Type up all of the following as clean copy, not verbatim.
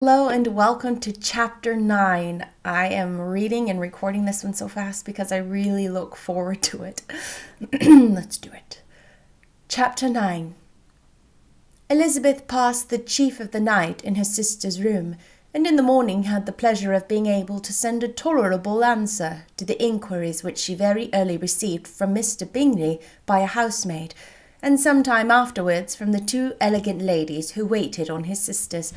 Hello and welcome to Chapter 9. I am reading and recording this one so fast because I really look forward to it. Let's do it. Chapter 9. Elizabeth passed the chief of the night in her sister's room, and in the morning had the pleasure of being able to send a tolerable answer to the inquiries which she very early received from Mr. Bingley by a housemaid, and some time afterwards from the two elegant ladies who waited on his sisters.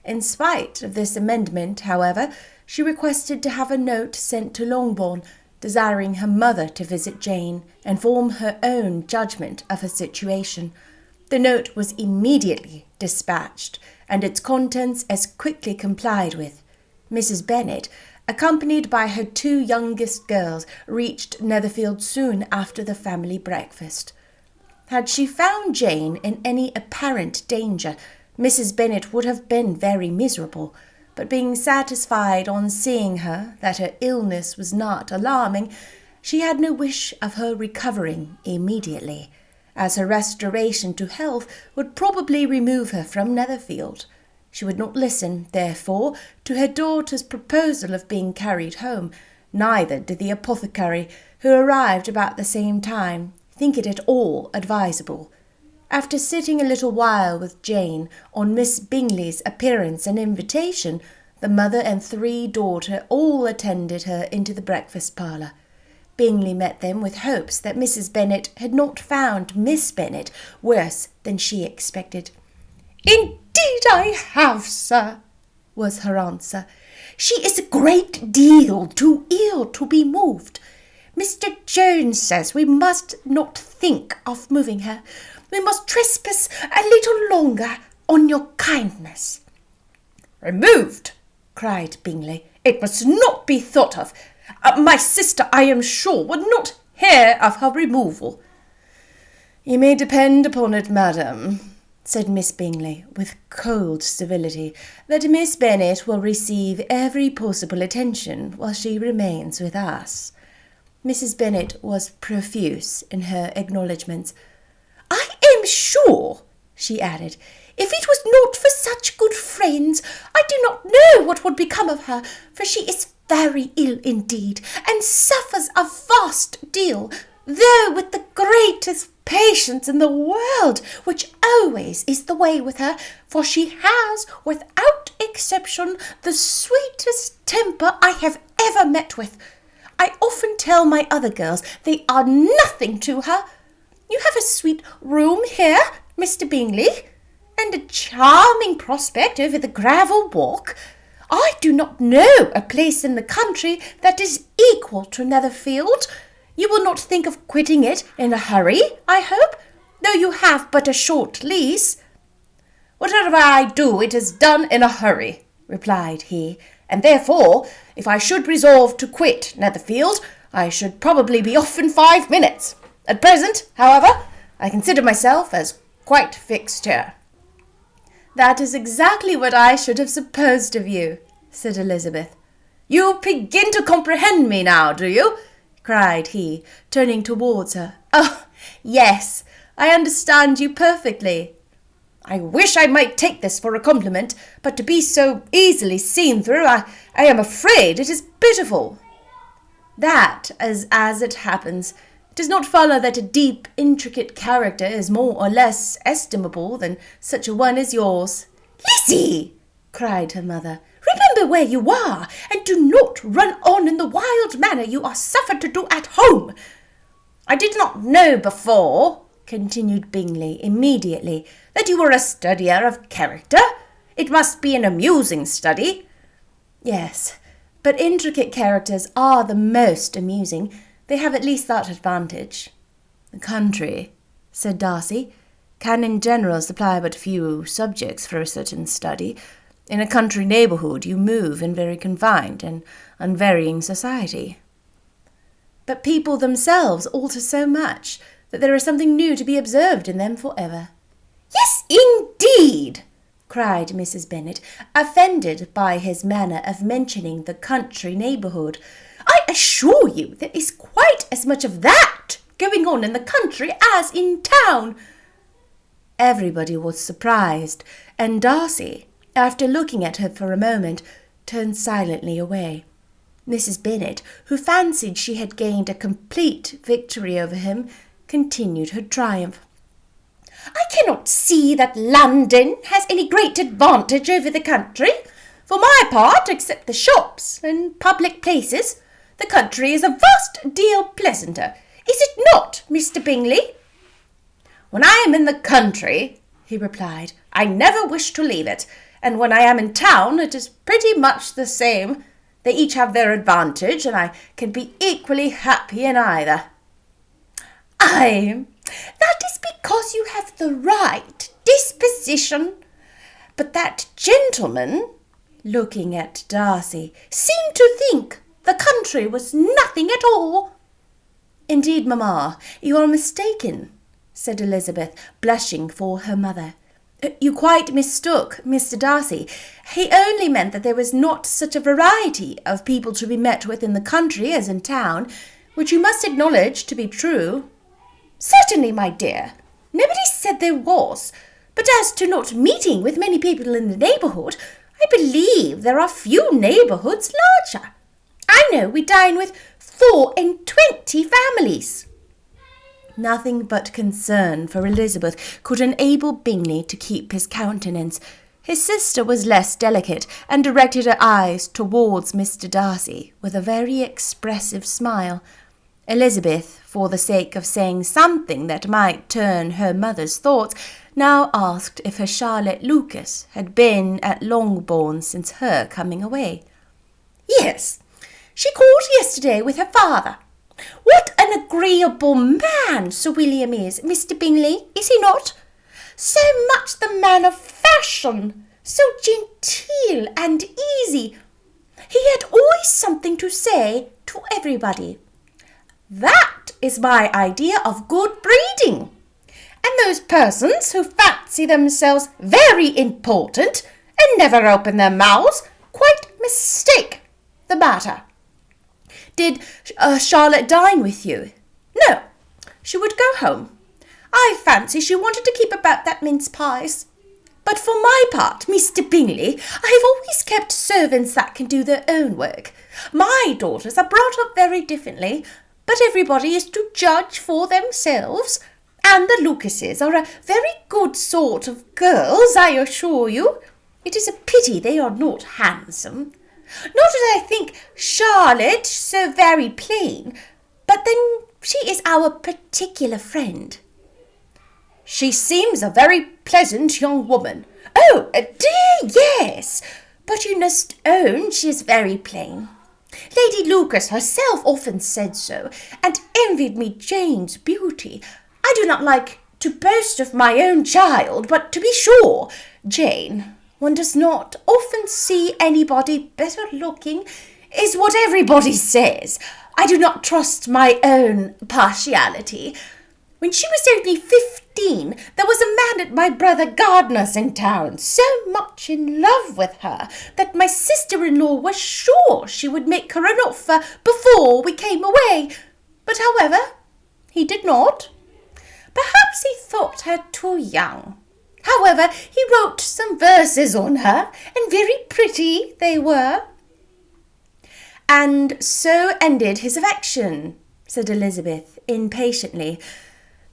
In spite of this amendment, however, she requested to have a note sent to Longbourn, desiring her mother to visit Jane and form her own judgment of her situation. The note was immediately dispatched, and its contents as quickly complied with. Mrs. Bennet, accompanied by her two youngest girls, reached Netherfield soon after the family breakfast. Had she found Jane in any apparent danger, Mrs. Bennet would have been very miserable, but being satisfied on seeing her that her illness was not alarming, she had no wish of her recovering immediately, as her restoration to health would probably remove her from Netherfield. She would not listen, therefore, to her daughter's proposal of being carried home, neither did the apothecary, who arrived about the same time, think it at all advisable. After sitting a little while with Jane on Miss Bingley's appearance and invitation, the mother and three daughters all attended her into the breakfast parlour. Bingley met them with hopes that Mrs. Bennet had not found Miss Bennet worse than she expected. "Indeed I have, sir," was her answer. "She is a great deal too ill to be moved. Mr. Jones says we must not think of moving her. We must trespass a little longer on your kindness." "Removed!" cried Bingley. "It must not be thought of. My sister, I am sure, would not hear of her removal." "You may depend upon it, madam," said Miss Bingley, with cold civility, "that Miss Bennet will receive every possible attention while she remains with us." Mrs. Bennet was profuse in her acknowledgments. "I am sure," she added, "if it was not for such good friends, I do not know what would become of her, for she is very ill indeed, and suffers a vast deal, though with the greatest patience in the world, which always is the way with her, for she has, without exception, the sweetest temper I have ever met with. I often tell my other girls they are nothing to her. You have a sweet room here, Mr. Bingley, and a charming prospect over the gravel walk. I do not know a place in the country that is equal to Netherfield. You will not think of quitting it in a hurry, I hope, though you have but a short lease." "Whatever I do, it is done in a hurry," replied he, "and therefore, if I should resolve to quit Netherfield, I should probably be off in 5 minutes. At present, however, I consider myself as quite fixed here." "That is exactly what I should have supposed of you," said Elizabeth. "You begin to comprehend me now, do you?" cried he, turning towards her. "Oh, yes, I understand you perfectly." "I wish I might take this for a compliment, but to be so easily seen through, I am afraid it is pitiful." "That is as it happens. It does not follow that a deep, intricate character is more or less estimable than such a one as yours." "Lizzie!" cried her mother, "remember where you are, and do not run on in the wild manner you are suffered to do at home." "I did not know before," continued Bingley immediately, "that you were a studier of character. It must be an amusing study." "Yes, but intricate characters are the most amusing. They have at least that advantage." "The country," said Darcy, "can in general supply but few subjects for a certain study. In a country neighbourhood you move in very confined and unvarying society." "But people themselves alter so much that there is something new to be observed in them for ever." "Yes, indeed!" cried Mrs. Bennet, offended by his manner of mentioning the country neighbourhood. "I assure you there is quite as much of that going on in the country as in town." Everybody was surprised, and Darcy, after looking at her for a moment, turned silently away. Mrs. Bennet, who fancied she had gained a complete victory over him, continued her triumph. "I cannot see that London has any great advantage over the country. For my part, except the shops and public places, the country is a vast deal pleasanter. Is it not, Mr. Bingley?" "When I am in the country," he replied, "I never wish to leave it, and when I am in town it is pretty much the same. They each have their advantage, and I can be equally happy in either." "Aye, that is because you have the right disposition. But that gentleman," looking at Darcy, "seemed to think the country was nothing at all." "Indeed, mamma, you are mistaken," said Elizabeth, blushing for her mother. "You quite mistook Mr. Darcy. He only meant that there was not such a variety of people to be met with in the country as in town, which you must acknowledge to be true." "Certainly, my dear. Nobody said there was. But as to not meeting with many people in the neighbourhood, I believe there are few neighbourhoods larger. I know we dine with 24 families." Nothing but concern for Elizabeth could enable Bingley to keep his countenance. His sister was less delicate, and directed her eyes towards Mr. Darcy with a very expressive smile. Elizabeth, for the sake of saying something that might turn her mother's thoughts, now asked if her Charlotte Lucas had been at Longbourn since her coming away. "Yes, she called yesterday with her father. What an agreeable man Sir William is, Mr. Bingley, is he not? So much the man of fashion, so genteel and easy. He had always something to say to everybody. That is my idea of good breeding. And those persons who fancy themselves very important and never open their mouths quite mistake the matter." "Did Charlotte dine with you?" "No, she would go home. I fancy she wanted to keep about that mince pies. But for my part, Mr. Bingley, I have always kept servants that can do their own work. My daughters are brought up very differently, but everybody is to judge for themselves. And the Lucases are a very good sort of girls, I assure you. It is a pity they are not handsome. Not that I think Charlotte so very plain, but then she is our particular friend." "She seems a very pleasant young woman." "Oh, dear, yes, but you must own she is very plain. Lady Lucas herself often said so, and envied me Jane's beauty. I do not like to boast of my own child, but to be sure, Jane, one does not often see anybody better looking, is what everybody says. I do not trust my own partiality. When she was only 15, there was a man at my brother Gardner's in town, so much in love with her that my sister-in-law was sure she would make her an offer before we came away. But however, he did not. Perhaps he thought her too young. However, he wrote some verses on her, and very pretty they were." "And so ended his affection," said Elizabeth impatiently.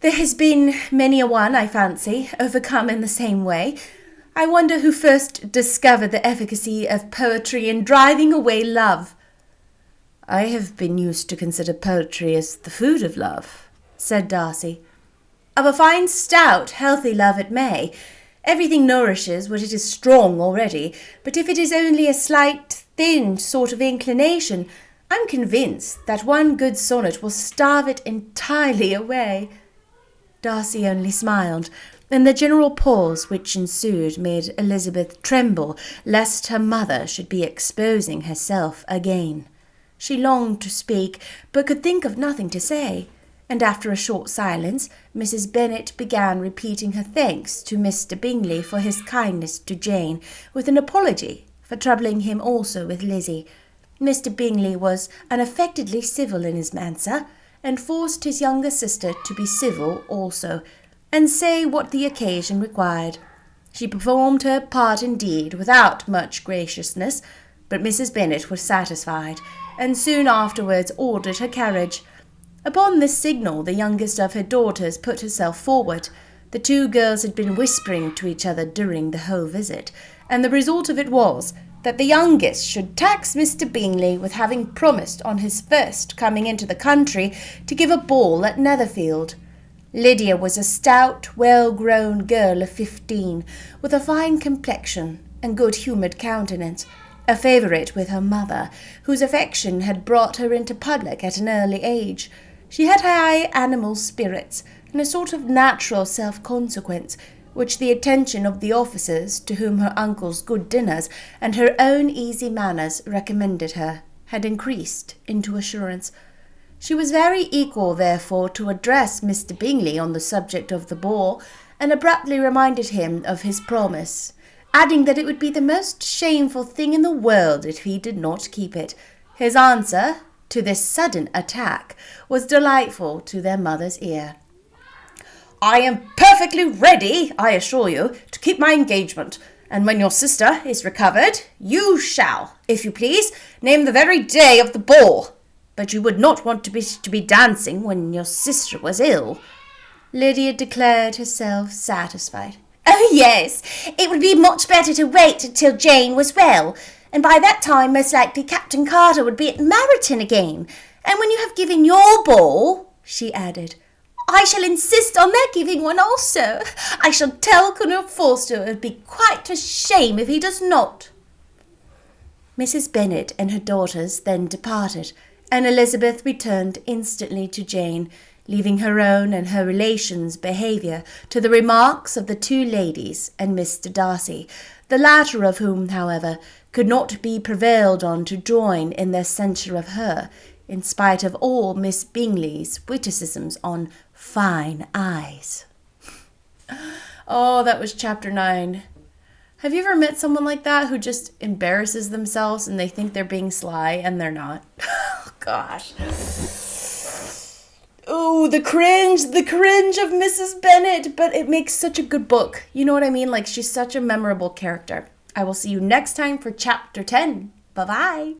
"There has been many a one, I fancy, overcome in the same way. I wonder who first discovered the efficacy of poetry in driving away love." "I have been used to consider poetry as the food of love," said Darcy. "Of a fine, stout, healthy love it may. Everything nourishes what it is strong already, but if it is only a slight, thin sort of inclination, I'm convinced that one good sonnet will starve it entirely away." Darcy only smiled, and the general pause which ensued made Elizabeth tremble lest her mother should be exposing herself again. She longed to speak, but could think of nothing to say, and after a short silence, Mrs. Bennet began repeating her thanks to Mr. Bingley for his kindness to Jane, with an apology for troubling him also with Lizzie. Mr. Bingley was unaffectedly civil in his answer, and forced his younger sister to be civil also, and say what the occasion required. She performed her part indeed without much graciousness, but Mrs. Bennet was satisfied, and soon afterwards ordered her carriage. Upon this signal the youngest of her daughters put herself forward. The two girls had been whispering to each other during the whole visit, and the result of it was that the youngest should tax Mr. Bingley with having promised on his first coming into the country to give a ball at Netherfield. Lydia was a stout, well-grown girl of 15, with a fine complexion and good-humoured countenance, a favourite with her mother, whose affection had brought her into public at an early age. She had high animal spirits, and a sort of natural self-consequence, which the attention of the officers, to whom her uncle's good dinners and her own easy manners recommended her, had increased into assurance. She was very equal, therefore, to address Mr. Bingley on the subject of the ball, and abruptly reminded him of his promise, adding that it would be the most shameful thing in the world if he did not keep it. His answer to this sudden attack was delightful to their mother's ear. "I am perfectly ready, I assure you, to keep my engagement, and when your sister is recovered, you shall, if you please, name the very day of the ball. But you would not want to be dancing when your sister was ill." Lydia declared herself satisfied. "Oh, yes, it would be much better to wait until Jane was well, and by that time most likely Captain Carter would be at Meryton again. And when you have given your ball," she added, "I shall insist on their giving one also. I shall tell Colonel Forster it would be quite a shame if he does not." Mrs. Bennet and her daughters then departed, and Elizabeth returned instantly to Jane, leaving her own and her relations' behaviour to the remarks of the two ladies and Mr. Darcy, the latter of whom, however, could not be prevailed on to join in their censure of her, in spite of all Miss Bingley's witticisms on fine eyes. Oh, that was chapter 9. Have you ever met someone like that who just embarrasses themselves and they think they're being sly and they're not? Oh, gosh. Oh, the cringe of Mrs. Bennet, but it makes such a good book. You know what I mean? Like, she's such a memorable character. I will see you next time for chapter 10. Bye-bye.